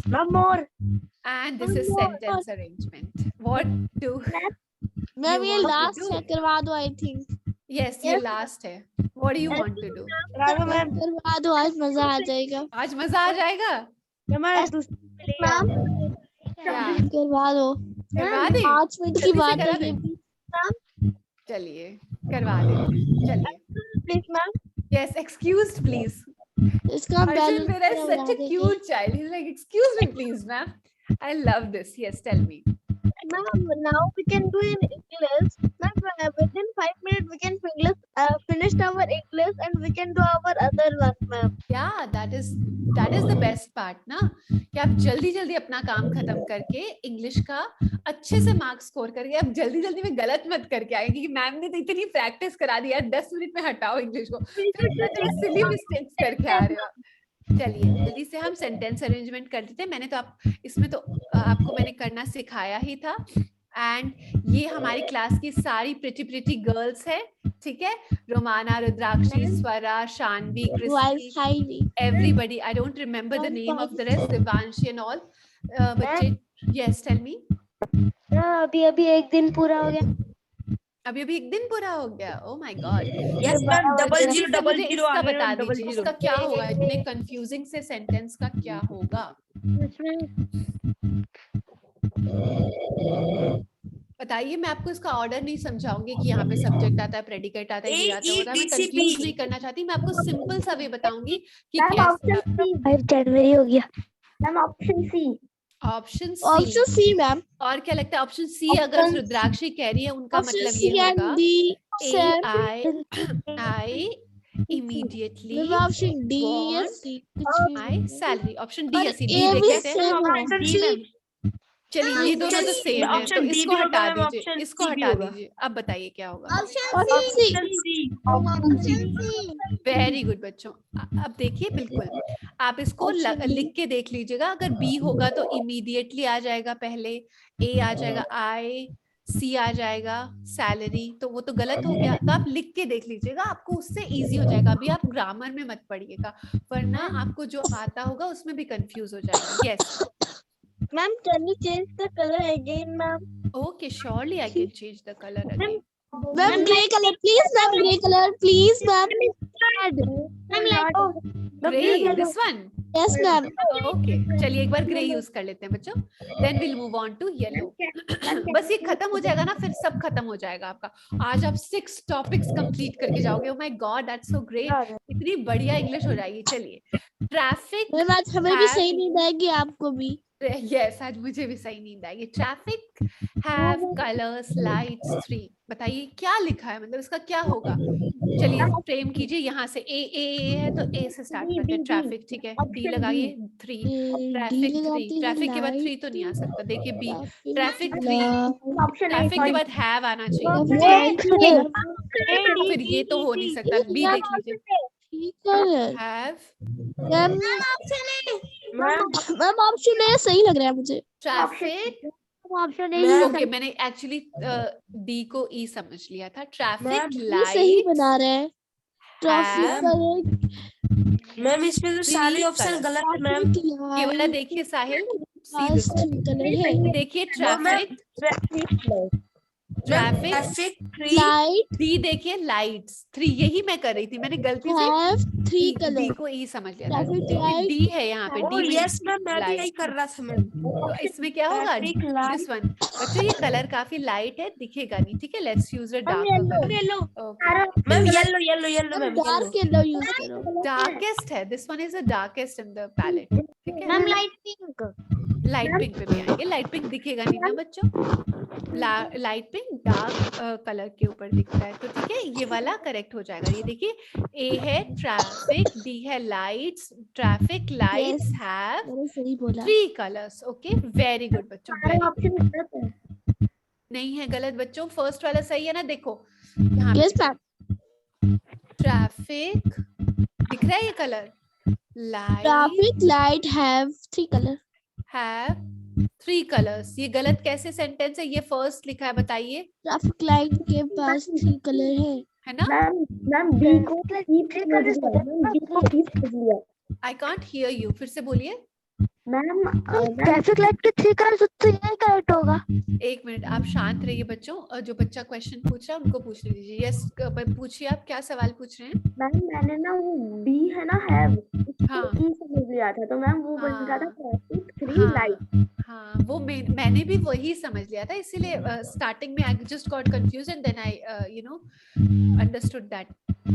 Ma'am, more. And this is sentence arrangement. What do ma'am ये want to last do? है, करवा दो I think. yes ये last है. What do you want to do? Raga, ma'am. करवा दो, आज मजा आ जाएगा। आज मजा आ जाएगा. Ma'am, क्या करवा दो, करवा दे? 5 मिनट की जल्दी से बात करा है दे. ये भी। चलिए करवा देते हैं. चलिए. please, ma'am. Yes, excused please. इसका Arjun balance Vera is such a cute child. He's like, excuse me please ma'am. I love this. Yes, tell me. Ma'am, now we can do in English. Ma'am, within 5 minutes we can finish our English and we can do our other work, ma'am. Yeah, that is the best part ना, कि आप जल्दी जल्दी अपना काम खत्म करके English का अच्छे से मार्क्स स्कोर करके आप जल्दी जल्दी में गलत मत करके आए, क्योंकि मैम ने तो इतनी प्रैक्टिस करा दी यार, 10 मिनट में हटाओ इंग्लिश को, सिली मिस्टेक्स करके आ रहे हो. चलिए जल्दी से हम सेंटेंस अरेंजमेंट कर देते हैं. मैंने तो इसमें तो आपको मैंने करना सिखाया ही था. एंड ये हमारी क्लास की सारी प्रिटी गर्ल्स है, ठीक है. Romana, Rudrakshi, Swara, Shanvi, Christy, everybody. I don't remember the name of the rest, Divanshi and all. बच्चे, यस टेल मी. अभी एक दिन पूरा हो गया. अभी एक दिन पूरा हो गया. Oh my God. Yes, ma'am. मुझे 0000 इसका बता double दीजिए, zero. इसका क्या होगा, इतने कंफ्यूजिंग से सेंटेंस का क्या होगा. बताइए. मैं आपको इसका ऑर्डर नहीं समझाऊंगी कि यहाँ पे सब्जेक्ट आता है, प्रेडिकेट आता है, ये आता है, मैं कंफ्यूज नहीं करना चाहती. मैं आपको सिंपल सा वे बताऊंगी कि कैसे. 5 जनवरी हो गया. Ma'am, option C. Option C ma'am. और क्या लगता है ऑप्शन सी? अगर रुद्राक्षी कह रही है उनका मतलब ये होगा I immediately I salary. Option D या सी? डी देखे थे. चलिए ये दोनों तो सेम है, तो इसको हटा दीजिए, इसको हटा दीजिए. अब बताइए क्या होगा. वेरी गुड बच्चों. अब देखिए, बिल्कुल आप इसको लिख के देख लीजिएगा. अगर बी होगा तो इमीडिएटली आ जाएगा पहले, ए आ जाएगा, आई, सी आ जाएगा, सैलरी. तो वो तो गलत हो गया. तो आप लिख के देख लीजिएगा, आपको उससे इजी हो जाएगा. अभी आप ग्रामर में मत पढ़िएगा, वरना आपको जो आता होगा उसमें भी कंफ्यूज हो जाएगा. Yes Ma'am, can you change the color again, ma'am? okay, surely I can change the color again. Ma'am, grey color, please, ma'am. Grey color, please, ma'am. Ma'am, like Grey, this one. Yes, ma'am. Okay, चलिए एक बार grey use कर लेते हैं बच्चों. Then we'll move on to yellow. बस ये खत्म हो जाएगा ना, फिर सब खत्म हो जाएगा आपका. आज आप 6 टॉपिक्स कंप्लीट करके जाओगे. Oh my God, that's so great. इतनी बढ़िया इंग्लिश हो जाएगी. चलिए, ट्रैफिक. मैम आज हमें भी सही नींद आएगी, आपको भी. Yes, आज मुझे भी सही नींद आएगी. Traffic have colours lights 3. बताइए क्या लिखा है, मतलब इसका क्या होगा. चलिए फ्रेम कीजिए यहाँ से. ए है तो ए से स्टार्ट करते हैं. ट्रैफिक, ठीक है. डी लगाइए 3. ट्रैफिक 3. ट्रैफिक के बाद 3 तो नहीं आ सकता. देखिए बी, ट्रैफिक 3. ट्रैफिक के बाद हैव आना चाहिए. फिर ये तो हो नहीं सकता. बी देख लीजिए. हैव. मैम ऑप्शन ए सही लग रहा है मुझे. ट्रैफिक ऑप्शन ओके, मैंने एक्चुअली डी को ई समझ लिया था. ट्रैफिक ये सही लाइट. बना रहे हैं. ट्रैफिक मैम, इसमें तो सारे ऑप्शन गलत है मैम. ये वाला देखिए साहिल. कलर है. देखिए ट्रैफिक लाइट. डी देखिए लाइट्स 3. यही मैं कर रही थी, मैंने गलती से हैव 3 डी कलर. को ई समझ लिया था. डी है यहाँ पे. डी यस मैम, मैं भी यही कर रहा था मैम. तो इसमें क्या होगा, दिस वन. बच्चों ये कलर काफी लाइट है, दिखेगा नहीं, ठीक है. Let's use a dark colour. Ma'am, yellow ma'am. Dark yellow use करो. डार्केस्ट है. This one is the darkest in the palette, ठीक है. Ma'am, light pink. Light pink पे भी आएंगे. लाइट पिंक दिखेगा नहीं ना बच्चों. लाइट पिंक डार्क कलर के ऊपर दिखता है, तो ठीक है, ये वाला करेक्ट हो जाएगा. ये देखिए, ए है ट्रैफिक, डी है lights. Traffic lights have 3 colours. Okay, very good बच्चों. ऑप्शन नहीं है, गलत बच्चों. फर्स्ट वाला सही है ना. देखो यहाँ यस मैम. ट्रैफिक दिख रहा है ये colour. Light traffic light have 3 colour. Have 3 colours. ये गलत कैसे सेंटेंस है? ये फर्स्ट लिखा है, बताइए. ट्रैफिक लाइट के पास 3 कलर है ना. मैम, बी को बी समझ लिया. आई कांट हियर यू. फिर से बोलिए. मैम ट्रैफिक लाइट के 3 कलर्स तो यही करेक्ट होगा। एक मिनट, आप शांत रहिए बच्चों। जो बच्चा क्वेश्चन पूछ रहा है उनको पूछने दीजिए। यस, पूछिए, आप क्या सवाल पूछ रहे हैं? मैम मैंने ना वो बी है ना हैव हाँ ई समझ लिया था, तो मैम वो बन रहा था ट्रैफिक 3 लाइट। हाँ, वो मैंने भी वही समझ लिया था, इसीलिए स्टार्टिंग में I just got confuse and then I understood that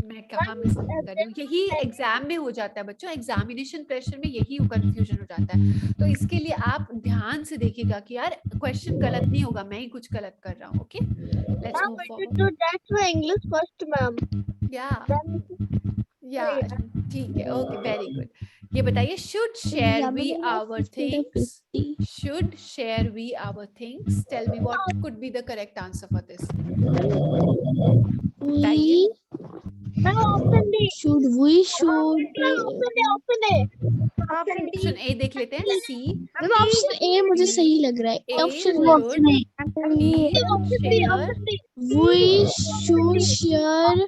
मैं कहाँ मिस कर रही हूँ। यही एग्जाम में हो जाता है बच्चों, एग्जामिनेशन प्रेशर में यही कंफ्यूजन हो जाता है। तो इसके लिए आप ध्यान से देखिएगा कि यार क्वेश्चन गलत नहीं होगा, मैं ही कुछ गलत कर रहा हूँ। Okay, let's move forward. Do that for English first, ma'am. या ठीक है, ओके, वेरी गुड। ये बताइए, should share we our things, should share we our things? Tell me what could be the correct answer for this. बताइए। Should we should option A देख लेते हैं। सी, ma'am option ए मुझे सही लग रहा है। Option we should share।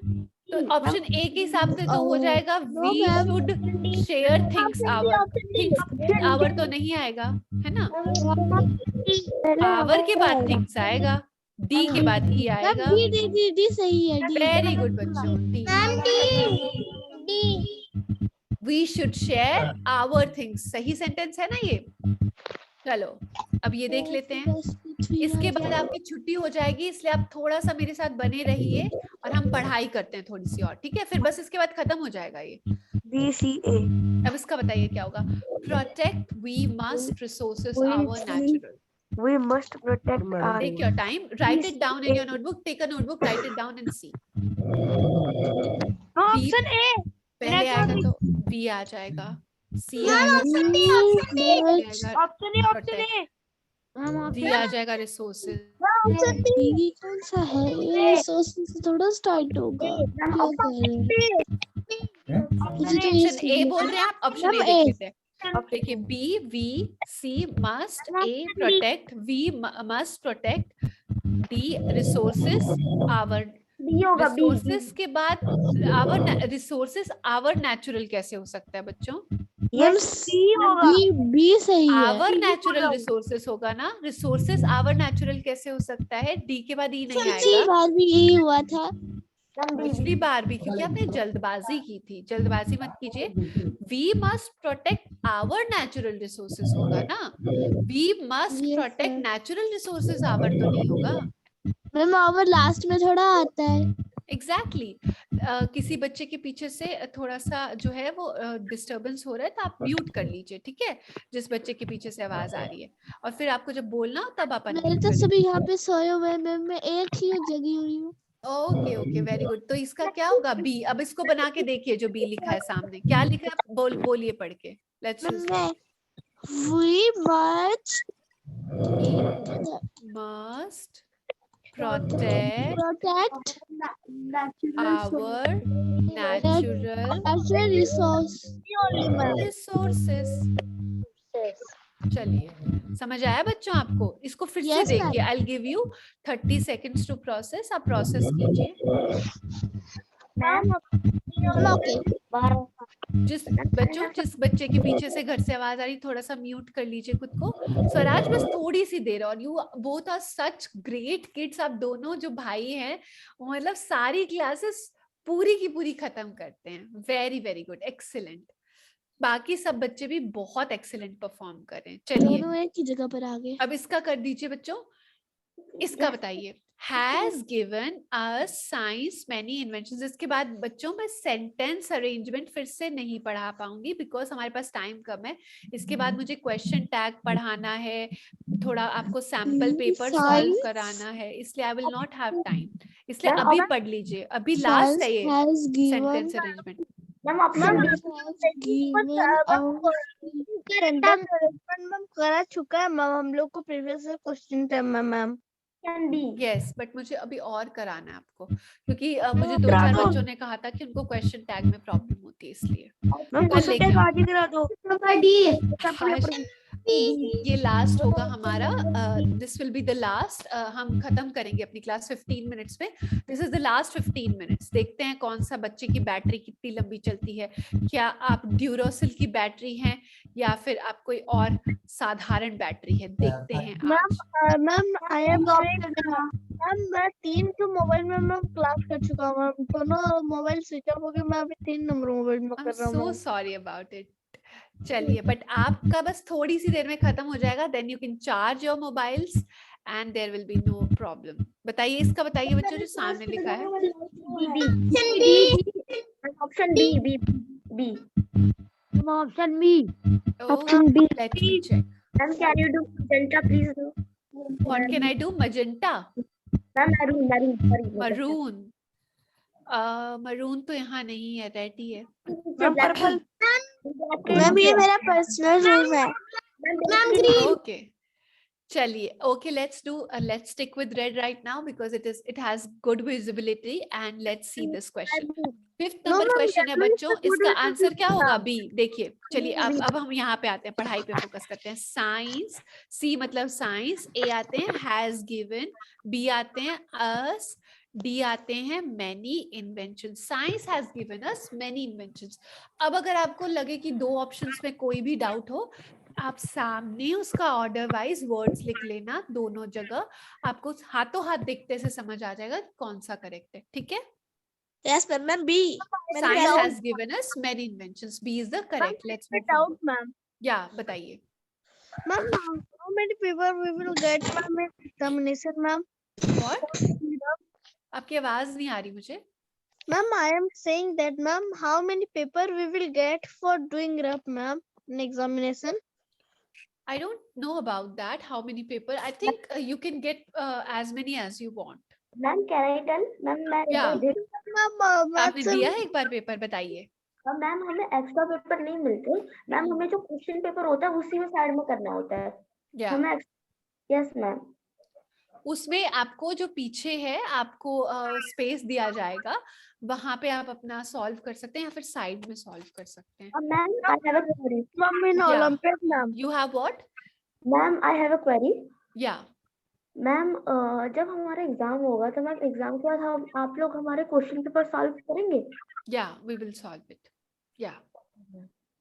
तो ऑप्शन ए के हिसाब से तो हो जाएगा we should share things our. Things our तो नहीं आएगा, है ना? आवर के बाद थिंग्स आएगा, डी के बाद ई आएगा। डी सही है। वेरी गुड बच्चों, D. We should share our things, सही सेंटेंस है ना ये? चलो अब ये देख लेते हैं। इसके बाद आपकी छुट्टी हो जाएगी, इसलिए आप थोड़ा सा मेरे साथ बने रहिए और हम पढ़ाई करते हैं थोड़ी सी और, ठीक है? फिर बस इसके बाद खत्म हो जाएगा ये। BCA। अब इसका बताइए क्या होगा? Protect we must resources our natural. We must protect our। Take your time, write it down in your notebook. Take a notebook, write it down and see. Option A. पहले आएगा तो बी आ जाएगा, सी Option A. D आ जाएगा resources. कौन सा है? ये resources से थोड़ा स्टार्ट होगा। ऑप्शन ए बोल रहे हैं आप? ऑप्शन ए देख लेते हैं। देखिए, B we, C must, A protect, we must protect, D resources our. Resources के बाद आवर, रिसोर्सेज आवर नेचुरल कैसे हो सकता है बच्चों? बी सही है। आवर नेचुरल रिसोर्सेज होगा ना? रिसोर्सेज आवर नेचुरल कैसे हो सकता है? डी के बाद ई नहीं आएगा। बार भी यही हुआ था पिछली बार भी, क्योंकि आपने जल्दबाजी की थी। जल्दबाजी मत कीजिए। We must protect our natural resources होगा ना? We must protect natural resources our तो नहीं होगा। मैम आवर लास्ट में थोड़ा आता है। एग्जैक्टली किसी बच्चे के पीछे से थोड़ा सा जो है वो डिस्टरबेंस हो रहा है, तो आप म्यूट कर लीजिए, ठीक है? जिस बच्चे के पीछे से आवाज आ रही है, और फिर आपको जब बोलना हो तब आप मेरे तो सभी यहाँ पे सोए हुए हैं मैम, मैं एक ही जगी हुई हूँ। Okay okay, very good. तो इसका क्या होगा? बी। अब इसको बना के देखिए, जो बी लिखा है सामने, क्या लिखा है? बोलिए पढ़ के। Let's We must protect our natural resources। चलिए, समझ आया बच्चों आपको? इसको फिर से देखिए। I'll give you 30 seconds to process। आप प्रोसेस कीजिए। जिस बच्चे के पीछे से घर से आवाज आ रही, थोड़ा सा म्यूट कर लीजिए खुद को। स्वराज, बस थोड़ी सी देर और। You both are such great kids. आप दोनों जो भाई हैं, मतलब सारी क्लासेस पूरी की पूरी खत्म करते हैं। Very very good, excellent. बाकी सब बच्चे भी बहुत एक्सीलेंट परफॉर्म कर रहे हैं। चलिए, दोनों एक ही जगह पर आ गए। अब इसका कर दीजिए बच्चों। इसका बताइए। has given us science many inventions। इसके बाद बच्चों मैं सेंटेंस अरेंजमेंट फिर से नहीं पढ़ा पाऊंगी, बिकॉज हमारे पास टाइम कम है। इसके बाद मुझे क्वेश्चन टैग पढ़ाना है, थोड़ा आपको सैंपल पेपर सॉल्व कराना है, इसलिए I will not have time. इसलिए अभी पढ़ लीजिए, अभी लास्ट है ये सेंटेंस अरेंजमेंट। करा चुका है मैम हम लोग को प्रीवियस क्वेश्चन टाइम में मैम। यस, बट मुझे अभी और कराना है आपको, क्योंकि मुझे 2-4 बच्चों ने कहा था कि उनको क्वेश्चन टैग में प्रॉब्लम होती है, इसलिए ये लास्ट होगा हमारा, this will be the last, हम खत्म करेंगे अपनी क्लास 15 मिनट्स में। This is the last 15 minutes. देखते हैं कौन सा बच्चे की बैटरी कितनी लंबी चलती है। क्या आप ड्यूरोसिल की बैटरी हैं या फिर आप कोई और साधारण बैटरी है, देखते हैं आज। मैम आई एम मैम मैं 3 के मोबाइल में मैम क्लास कर चुका हूँ मैम, दोनों मोबाइल स्विच ऑफ हो गए, मैं अभी 3 नंबर मोबाइल में आई कर एम रहा हूँ so ma'am. Sorry about it. चलिए, बट आपका बस थोड़ी सी देर में खत्म हो जाएगा, then you can charge your mobiles and there will be no problem. बताइए, इसका बताइए बच्चों जो सामने लिखा है। Option B B B option B. Option B. Let me check. Ma'am can you do magenta please do What can I do? Magenta, ma'am maroon sorry maroon. Maroon तो यहाँ नहीं है, रेड ही है। पर्पल मैम ये मेरा personal room है। Okay. चलिए, okay, let's stick with red right now because it has good visibility and let's see this question. 5th No, number ma'am, question है yellow is बच्चों, the good इसका answer visibility क्या होगा? now. B. देखिए, चलिए अब हम यहाँ पे आते हैं, पढ़ाई पे फोकस करते हैं। साइंस, सी मतलब साइंस, ए आते हैं हैज गिवन, बी आते हैं अस, डी आते हैं many invention. Science has given us many inventions. अब अगर आपको लगे कि दो ऑप्शंस में कोई भी डाउट हो, आप सामने उसका ऑर्डर वाइज वर्ड्स लिख लेना, दोनों जगह आपको हाथों हाथ देखते से समझ आ जाएगा कौन सा करेक्ट है। ठीक है? Yes ma'am, ma'am B. Science has given us many inventions. B is the correct. Let's move doubt forward. ma'am. Yeah, बताइए। Ma'am, how many people we will get ma'am in examination ma'am? What? आपकी आवाज नहीं आ रही मुझे। Ma'am, I am saying that ma'am, how many paper we will get for doing rap ma'am in examination? I don't know about that. How many paper? I think you can get as many as you want. Ma'am can I tell ma'am मैं Yeah. Ma'am, आपने दिया है एक बार paper, बताइए। Ma'am हमें extra paper नहीं मिलते मैम, हमें जो क्वेश्चन पेपर होता है उसी में साइड में करना होता है Yeah. हमें। Yes ma'am. उसमें आपको जो पीछे है आपको स्पेस दिया जाएगा, वहां पे आप अपना सॉल्व कर सकते हैं या फिर साइड में सॉल्व कर सकते हैं। Ma'am I have a query. ma'am in Yeah. Olympiad ma'am. You have what? Ma'am I have a query. Yeah. Ma'am जब हमारा एग्जाम होगा तो मैम एग्जाम के बाद हम आप लोग हमारे क्वेश्चन पेपर सॉल्व करेंगे? Yeah, we will solve it. Yeah.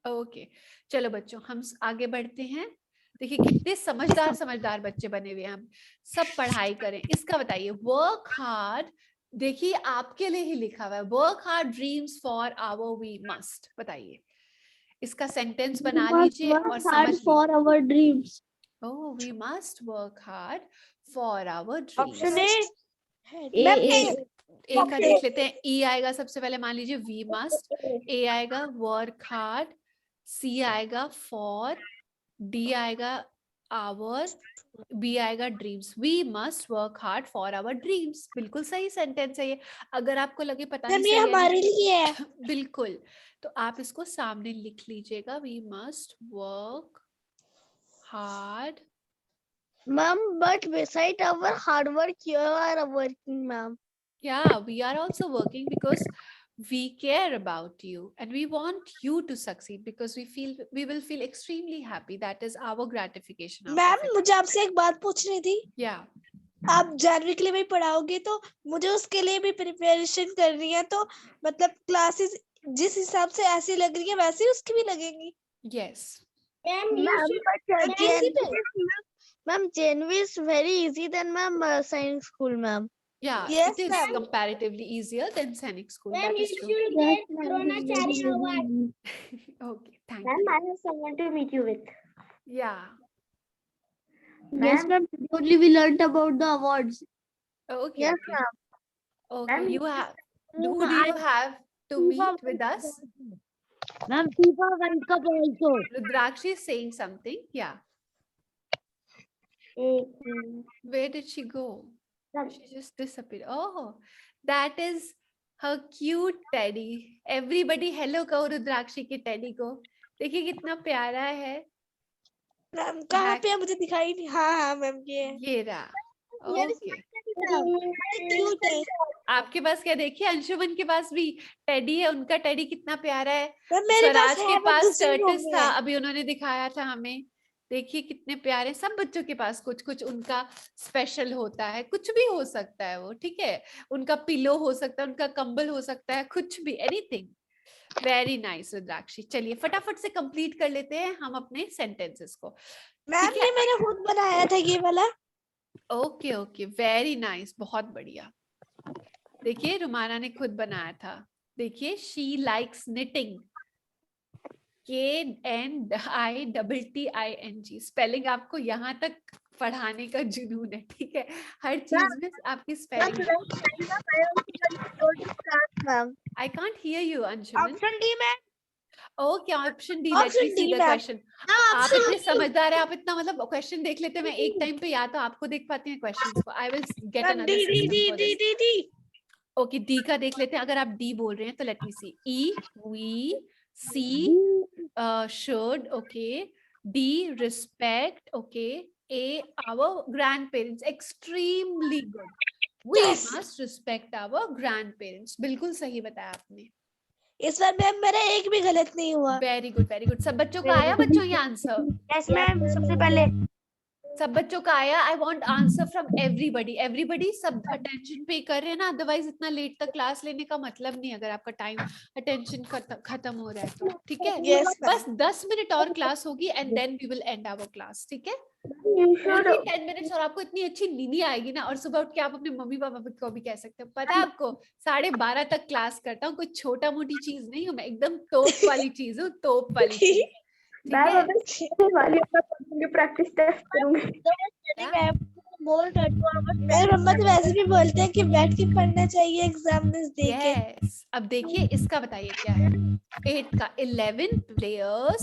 Okay. चलो बच्चों, हम आगे बढ़ते हैं। देखिए कितने समझदार समझदार बच्चे बने हुए हैं हम। सब पढ़ाई करें। इसका बताइए, वर्क हार्ड, देखिए आपके लिए ही लिखा हुआ है, work hard dreams for our we must. बताइए, इसका सेंटेंस बना लीजिए और समझ for our dreams. Oh, we must work hard for our Option dreams. A. A का देख लेते हैं। ई आएगा सबसे पहले, मान लीजिए वी मस्ट। ए आएगा वर्क हार्ड, सी आएगा फॉर, डी आएगा आवर, बी आएगा dreams. We must work hard for our dreams. बिल्कुल सही सेंटेंस है ये। अगर आपको लगे पता नहीं Ma'am, ये सही है, हमारे लिए है। बिल्कुल, तो आप इसको सामने लिख लीजिएगा, we must work hard. Ma'am, but beside our hard work, you are working, ma'am. Yeah, we are also working because we care about you and we want you to succeed because we will feel extremely happy. That is our gratification. out of ma'am it. मुझे आपसे एक बात पूछनी थी। Yeah. आप जानवी के लिए भी पढ़ाओगे तो मुझे उसके लिए भी प्रिपरेशन करनी है, तो मतलब क्लासेस जिस हिसाब से ऐसी लग रही है वैसे ही उसकी भी लगेंगी? Yes. Ma'am, January is very easy than ma'am science school, ma'am. Yeah, Yes, it is ma'am. comparatively easier than Sainik school. That is true. Okay, thank ma'am you. I have someone to meet you with. Yeah. Yes, ma'am. Only we learnt about the awards. Okay. Yes, okay. ma'am. Okay. Ma'am, You have. Who do you have to meet with us? Ma'am, FIFA World Cup also. Rudrakshi is saying something. Yeah. Where did she go? She just disappeared. Oh, that is her cute teddy. Everybody, hello कहो रुद्राक्षी के teddy को। देखिए कितना प्यारा है। Ma'am कहाँ पे है? मुझे दिखाई नहीं। हाँ हाँ मैम ये रहा। ओके। क्यूट है। आपके पास क्या, देखिए अंशुमन के पास भी टेडी है। उनका टेडी कितना प्यारा है। मैम मेरे पास स्वराज है, के मैं पास दूसरे रूम टर्टिस में था, है। अभी उन्होंने दिखाया था हमें। देखिए कितने प्यारे, सब बच्चों के पास कुछ कुछ उनका स्पेशल होता है, कुछ भी हो सकता है वो, ठीक है, उनका पिलो हो सकता है, उनका कंबल हो सकता है, कुछ भी, एनीथिंग। Very nice रुद्राक्षी। चलिए फटाफट से कंप्लीट कर लेते हैं हम अपने सेंटेंसेस को। मैम ठीक है, ने मैंने खुद बनाया था ये वाला। ओके ओके, वेरी नाइस, बहुत बढ़िया। देखिए रुमाना ने खुद बनाया था। देखिए she likes knitting, KNITTING, spelling आपको यहाँ तक पढ़ाने का जुनून है, ठीक है, हर चीज में आपकी spelling. Ma'am I can't hear you Anshuman. Option D ma'am. Okay option D, let me option C D the ma'am. Question. आप इतने समझदार है, आप इतना मतलब क्वेश्चन देख लेते हैं, मैं एक टाइम पे या तो आपको देख पाती हूँ क्वेश्चंस को। I will get ma'am another D D system D for D this. D D. Okay D का देख लेते हैं, अगर आप डी बोल रहे हैं तो let me see. E, we, C, should, okay, D, respect, okay, A, our grandparents, extremely good, we Yes. must respect our grandparents, बिल्कुल सही बताया आपने, इस बार मैम मेरा एक भी गलत नहीं हुआ। Very good very good. सब बच्चों का आया बच्चों ये आंसर? यस मैम, सबसे पहले सब बच्चों का आया? I want answer from everybody. Everybody सब अटेंशन पे कर रहे हैं ना, अदरवाइज इतना लेट तक क्लास लेने का मतलब नहीं, अगर आपका टाइम अटेंशन खत्म हो रहा है तो, ठीक है। Yes, बस 10 मिनट और क्लास होगी and then we will end our class, ठीक है। यू शुड 10 मिनट्स और आपको इतनी अच्छी नींद आएगी ना, और सुबह उठ के आप अपने मम्मी पापा को भी कह सकते हो, पता है आपको 12:30 तक क्लास करता हूँ, कोई छोटा मोटी चीज नहीं हूँ मैं, एकदम तोप वाली चीज हूँ, तोप वाली चीज, ठीक मैम है। अगर वाली अपना प्रैक्टिस टेस्ट करूंगी। मैम मेरे मम्मा तो वैसे भी बोलते हैं कि बैठ के पढ़ना चाहिए एग्जाम में दे के। Yes. अब देखिए इसका बताइए क्या है। 8 का 11 players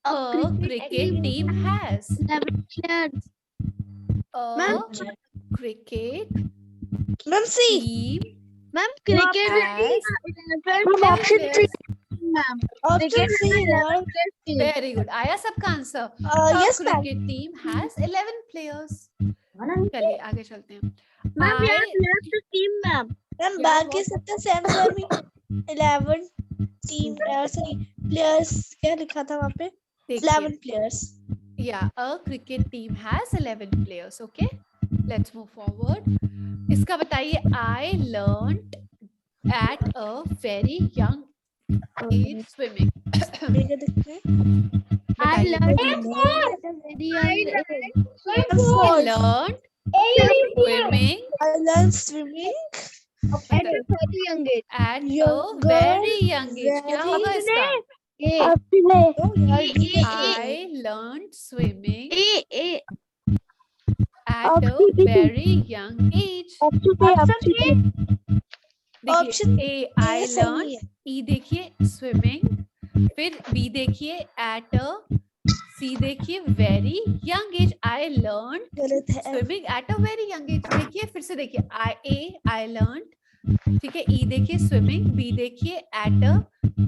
a cricket team has. 11 players. A Ma'am. cricket ma'am C. team ma'am cricket has 11 option players. Ma'am option C ma'am. Very good. आया सबका answer? Yes ma'am. cricket team has 11 players. चलिए आगे चलते हैं। मैम I यार left team ma'am ma'am क्या बाकी हुआ? सब तो same for me. 11 team sorry players क्या लिखा था वहाँ पे? 11 देखिए players. Yeah, a cricket team has 11 players. Okay, let's move forward. इसका बताइए I learned at a very young age swimming. देखिए देखिए। I बताइए। learned at a very young age. I learned swimming I learned swimming At a very young age. at a Younger, very young age. क्या very- होगा इसका? I learned swimming A at a very young age. Option देखिए A I सही learned, है। E देखिए swimming, फिर B देखिए at a, C देखिए very young age. I learned गलत है। swimming at a very young age. देखिए फिर से देखिए I learned, ठीक है, E देखिए swimming, B देखिए at a,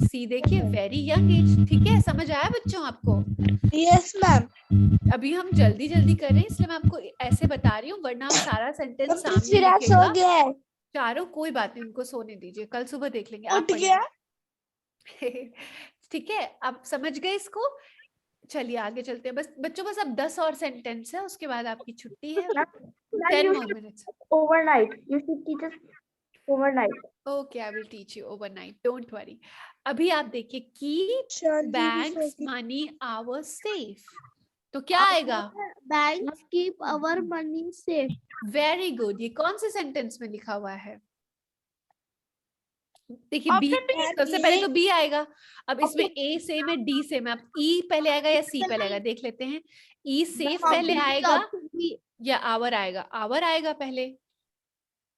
C देखिए very young age, ठीक है। समझ आया बच्चों आपको? Yes ma'am. अभी हम जल्दी जल्दी कर रहे हैं इसलिए मैं आपको ऐसे बता रही हूँ, वरना आप सारा सेंटेंस सामने पृथ्वीराज सो लिखेगा। गया है। चारों कोई बात नहीं, उनको सोने दीजिए, कल सुबह देख लेंगे। उठ गया। ठीक है, आप समझ गए इसको? चलिए आगे चलते हैं। बस बच्चों बस अब 10 और सेंटेंस है, उसके बाद आपकी छुट्टी है। 10 more minutes. Overnight. You should teach us overnight. Okay, I will teach you overnight. Don't worry. अभी आप देखिए, keep शांति भी banks सो गई। money ours safe. तो क्या आएगा? banks keep our money safe. Very good. ये कौन से सेंटेंस में लिखा हुआ है? देखिए बी, सबसे पहले तो बी आएगा। अब इसमें ए सेम है, डी सेम है, अब ई पहले आएगा या सी पहले आएगा देख लेते हैं। ई सेफ पहले आएगा या आवर आएगा? आवर आएगा पहले।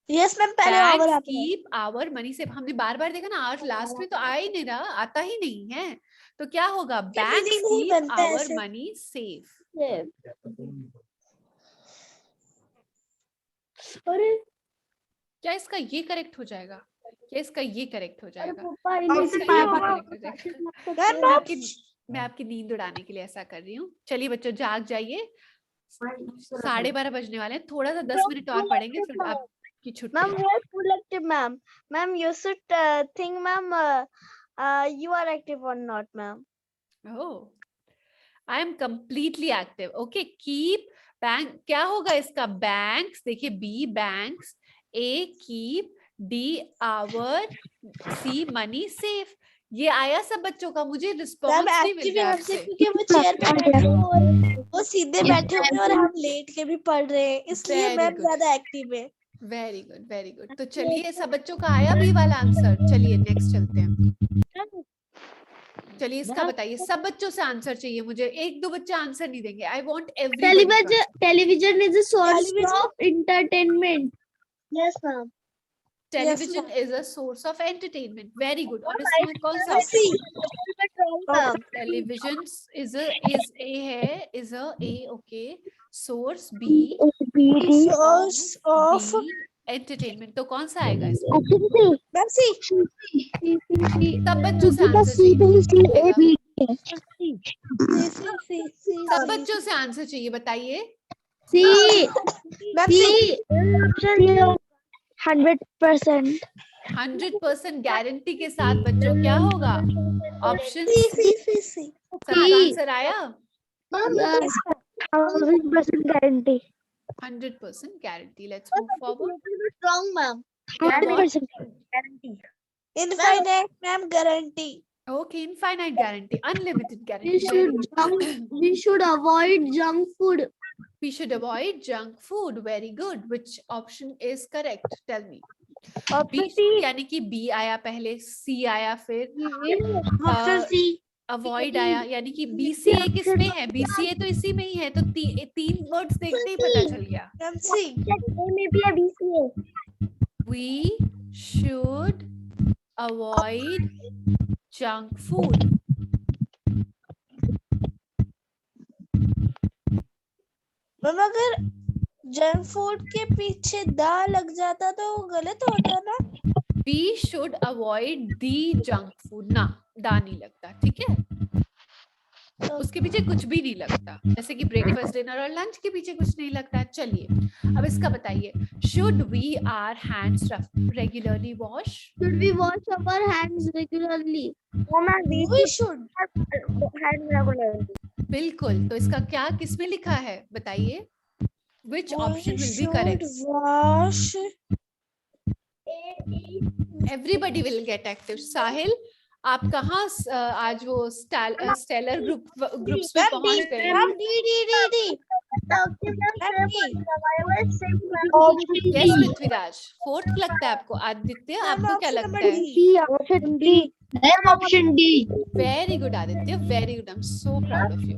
यस मैम पहले आवर बैंक्स आता है। कीप आवर मनी सेफ, हमने बार बार देखा ना, आज लास्ट में तो आ ही नहीं रहा, आता ही नहीं है, तो क्या होगा? बैंक्स meaning नहीं कीप बनता है आवर ऐसे। Money safe. अरे क्या इसका ये करेक्ट हो जाएगा? क्या इसका ये करेक्ट हो जाएगा? ऑप्शन इसका ये भी correct हो जाएगा। मैम मैं आपकी नींद उड़ाने के लिए ऐसा कर रही हूँ। चलिए बच्चों जाग जाइए, 12:30 बजने वाले हैं, थोड़ा सा 10 मिनट और पढ़ेंगे फिर आपकी छुट्टी Ma'am, है। we are full active, ma'am. Ma'am, you should think, ma'am, you are active or not, ma'am. Oh, I am completely active. Okay, keep bank, क्या होगा इसका? बैंक्स. देखिए, B banks, A keep, D our, C money safe. ये आया सब बच्चों का. मुझे मैम रिस्पॉन्स नहीं मिल एक्टिव रहा हमसे आपसे. क्योंकि वो चेयर पे बैठे हैं और वो सीधे बैठे हुए हैं और हम लेट के भी पढ़ रहे हैं, इसलिए Very मैम good. ज्यादा एक्टिव है। Very good, very good. तो चलिए, सब बच्चों का आया बी वाला आंसर. चलिए नेक्स्ट चलते हैं. चलिए इसका बताइए. सब बच्चों से आंसर चाहिए मुझे. एक दो बच्चे आंसर नहीं देंगे. I want everybody. Television is a source Television- of entertainment. Yes, ma'am. Television is a source of entertainment. Very good. और इसमें कौन सा सी टेलीविजन इज ए है, is a A. Okay, source B, source of entertainment. तो कौन सा आएगा इसमें? मैम सी सब बच्चों से आंसर चाहिए. सब बच्चों से आंसर चाहिए. बताइए. C. मैम सी 100%. 100% गारंटी के साथ बच्चों क्या होगा? ऑप्शन सी सबका आंसर आया. 1000% guarantee. 100% guarantee. Let's move forward. Wrong, ma'am. 100% infinite ma'am guarantee. Okay, infinite guarantee, unlimited guarantee. We should avoid junk food. We should avoid junk food. Very good. Which option is correct? Tell me. B, यानी कि B आया पहले, C आया फिर Option C. Avoid आया, यानी कि BCA किसमें है? BCA तो इसी में ही है. तो तीन वर्ड्स देखते ही पता चल गया. Ma'am C Maybe a BCA. We should avoid junk food. Ma'am अगर जंक फूड के पीछे दा लग जाता तो वो गलत होता ना। We should avoid the junk food. ना, दा नहीं लगता. ठीक है, उसके पीछे कुछ भी नहीं लगता. जैसे कि ब्रेकफास्ट, डिनर और लंच के पीछे कुछ नहीं लगता. चलिए अब इसका बताइए. Should we our hands regularly wash? Should we wash our hands regularly? We should बिल्कुल. तो इसका क्या किसमें लिखा है बताइए? Which option will be correct? wash Everybody will get active. साहिल, आप कहाँ आज वो स्टेलर ग्रुप्स में पहुंच गए? Ma'am D yes Prithviraj. Fourth लगता है आपको? आदित्य, आपको क्या लगता है? Option D. Option D. Very good Aditya, very good. I am so proud of you.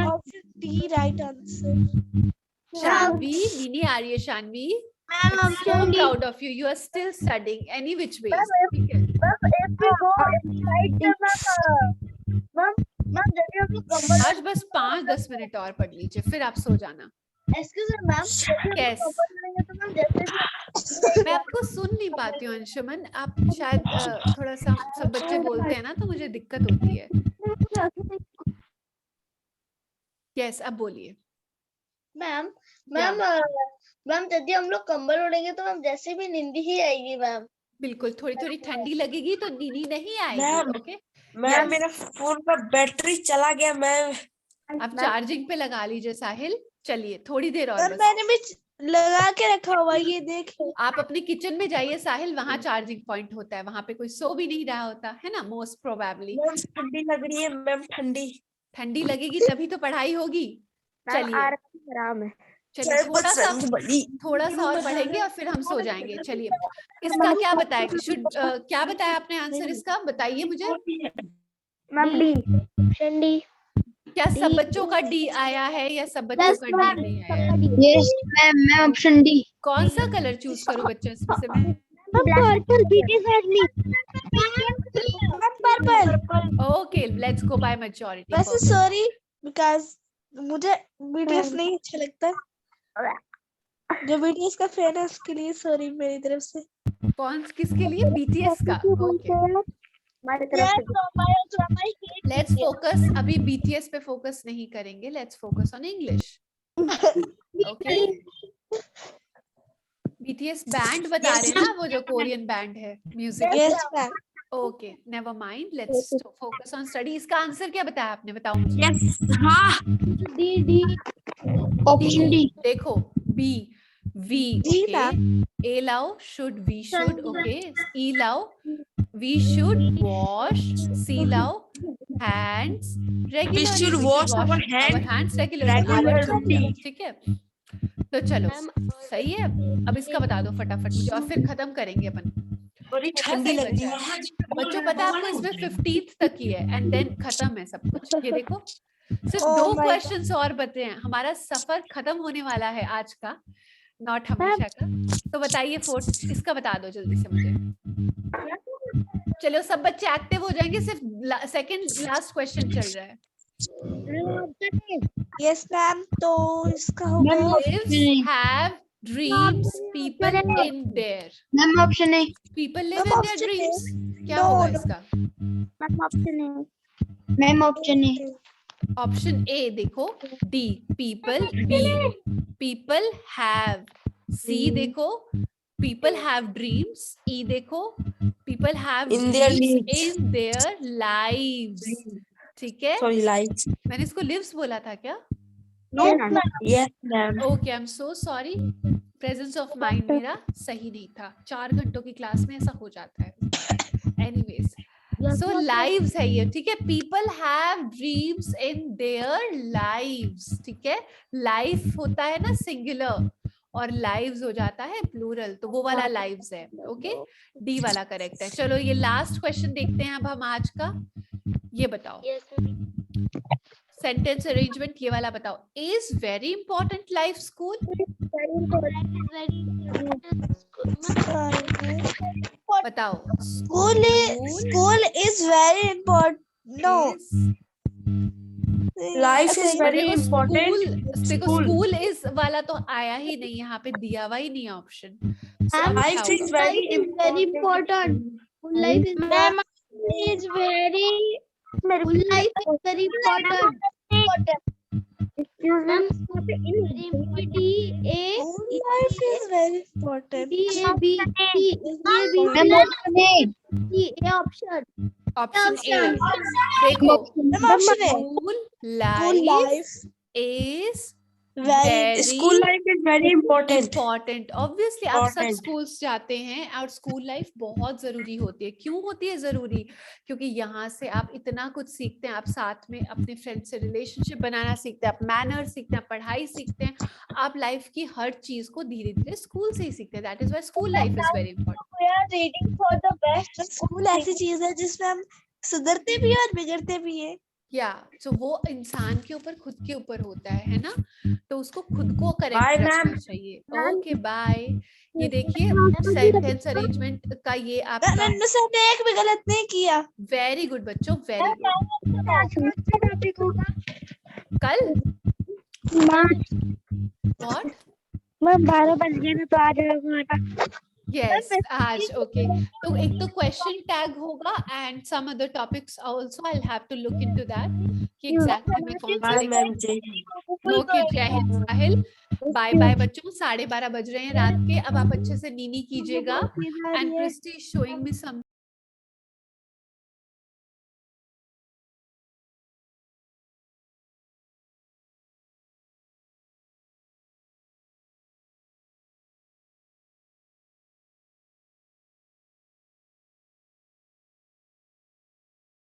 Option D right answer. Shanvi, Nini Arya Shanvi, Ma'am, so option D. proud of you. You are still studying any which ways. ठीक है. आज बस 5-10 minute और पढ़ लीजिए, फिर आप सो जाना. Excuse me, ma'am. Yes. मैं आपको सुन नहीं पाती हूँ अंशुमन. आप शायद थोड़ा सा, सब बच्चे बोलते हैं ना तो मुझे दिक्कत होती है. यस, अब बोलिए. मैम मैम यदि हम लोग कंबल ओढ़ेंगे तो मैम जैसे भी नींद ही आएगी मैम. बिल्कुल, थोड़ी थोड़ी ठंडी लगेगी तो नींद नहीं आएगी. मैम, ओके, मैम मेरा फोन का बैटरी चला गया मैम. आप चार्जिंग पे लगा लीजिए साहिल. चलिए थोड़ी देर और मैम बस. मैंने भी लगा के रखा हुआ, ये देख लो। आप अपने किचन में जाइए साहिल, वहाँ चार्जिंग पॉइंट होता है. वहाँ पे कोई सो भी नहीं रहा होता है ना, मोस्ट प्रोबेबली. मैम ठंडी लग रही है मैम, ठंडी. ठंडी लगेगी तभी तो पढ़ाई होगी. चलिए आराम है. चलिए, थोड़ा सा और पढ़ेंगे और फिर हम सो जाएंगे. चलिए, इसका क्या बताया? क्या बताया आपने आंसर इसका? बताइए मुझे. Ma'am D. Option D. क्या सब बच्चों का डी आया है या सब बच्चों का डी नहीं आया है? Yes ma'am, option D. कौन सा कलर चूज करूं बच्चों इसमें से मैं? Purple. BT family. Purple. Okay, let's go by majority. वैसे सॉरी बिकॉज मुझे बीटीएस नहीं अच्छा लगता। जो बीटीएस का फैन है उसके लिए सॉरी मेरी तरफ से। कौन किसके लिए? बीटीएस का. Okay, let's focus. अभी बीटीएस पे फोकस नहीं करेंगे. Let's focus on English. Okay, BTS band बता रहे हैं ना, वो जो कोरियन बैंड है music. Yes ma'am. Okay never mind, let's focus on study. इसका आंसर क्या बताया आपने, बताओ मुझे। यस हाँ डी ऑप्शन डी। देखो बी, वी, जी ओके, ए लाओ शुड, वी शुड, ओके, ई लाओ वी शुड वॉश, सी लाओ hands regularly, should wash our hands hands regularly, regularly. ठीक है। तो चलो सही है। अब इसका बता दो फटाफट मुझे और फिर खत्म करेंगे अपन। बड़ी ठंडी लग रही है बच्चों पता है आपको इसमें 15th तक ही है एंड देन खत्म है सब कुछ। ये देखो सिर्फ Oh 2 my क्वेश्चंस और बचे हैं, हमारा सफर खत्म होने वाला है आज का, नॉट हमेशा का। तो बताइए फोर्थ, इसका बता दो जल्दी से मुझे। चलो सब बच्चे एक्टिव हो जाएंगे, सिर्फ सेकंड लास्ट क्वेश्चन चल रहा है। यस मैम, तो इसका होगा Lives have dreams, people in their, ma'am option A. people live Ma'am, in their option A. dreams। क्या No, होगा no. इसका? Ma'am option A. Option A देखो, D people, B people have, C देखो people have dreams, E देखो people have In their dreams lives. In their lives, ठीक है। Sorry lights मैंने इसको लिव्स बोला था क्या? Yes ma'am okay I am so sorry, presence of mind मेरा सही नहीं था। 4 घंटों की क्लास में ऐसा हो जाता है। एनीवेज सो लाइव्स है ये, ठीक है। People have dreams in their lives, ठीक है। लाइफ होता है ना सिंगुलर और लाइव्स हो जाता है प्लूरल, तो वो वाला लाइव्स है। ओके डी वाला करेक्ट है। चलो ये लास्ट क्वेश्चन देखते हैं अब हम आज का। ये बताओ सेंटेंस अरेंजमेंट, ये वाला बताओ। Is very important life school? बताओ। school is very important. No. Life is very देखो इम्पोर्टेंट देखो स्कूल इज वाला तो आया ही नहीं, यहाँ पे दिया हुआ ही नहीं है option. Life is very important. Life is Ma'am, is very life is very important. Ma'am, life is very important. option. Option A देखो, Ma'am, option A. School School life life is very school life is very important important. Obviously आप सब Important. Schools जाते हैं और school life बहुत जरूरी होती है। क्यों होती है जरूरी? क्योंकि यहाँ से आप इतना कुछ सीखते हैं, आप साथ में अपने फ्रेंड से रिलेशनशिप बनाना सीखते हैं, आप मैनर सीखते हैं, पढ़ाई सीखते हैं, आप लाइफ की हर चीज को धीरे धीरे स्कूल से ही सीखते हैं। That is why school life is very important. We are reading for the best. School ऐसी चीज है जिसमें हम सुधरते भी हैं और बिगड़ते भी हैं। या सो वो इंसान के ऊपर, खुद के ऊपर होता है ना, तो उसको खुद को Bye, करेक्ट रखना ma'am. चाहिए। Okay bye. ये देखिए सेंटेंस अरेंजमेंट का ये आपका मैंने से हमने एक भी गलत नहीं किया। वेरी गुड बच्चों, वेरी गुड। कल व्हाट? 12 बज गए ना, तो आ जाएगा। यस आज ओके। तो एक तो क्वेश्चन टैग होगा and some other topics also, I will have to look into that कि एग्जैक्टली मैं कौन बाय से। मैम जय ओके जय हिंद साहिल, बाय बाय बच्चों। 12:30 बज रहे हैं रात के, अब आप अच्छे से नीनी कीजिएगा। And Christy showing me some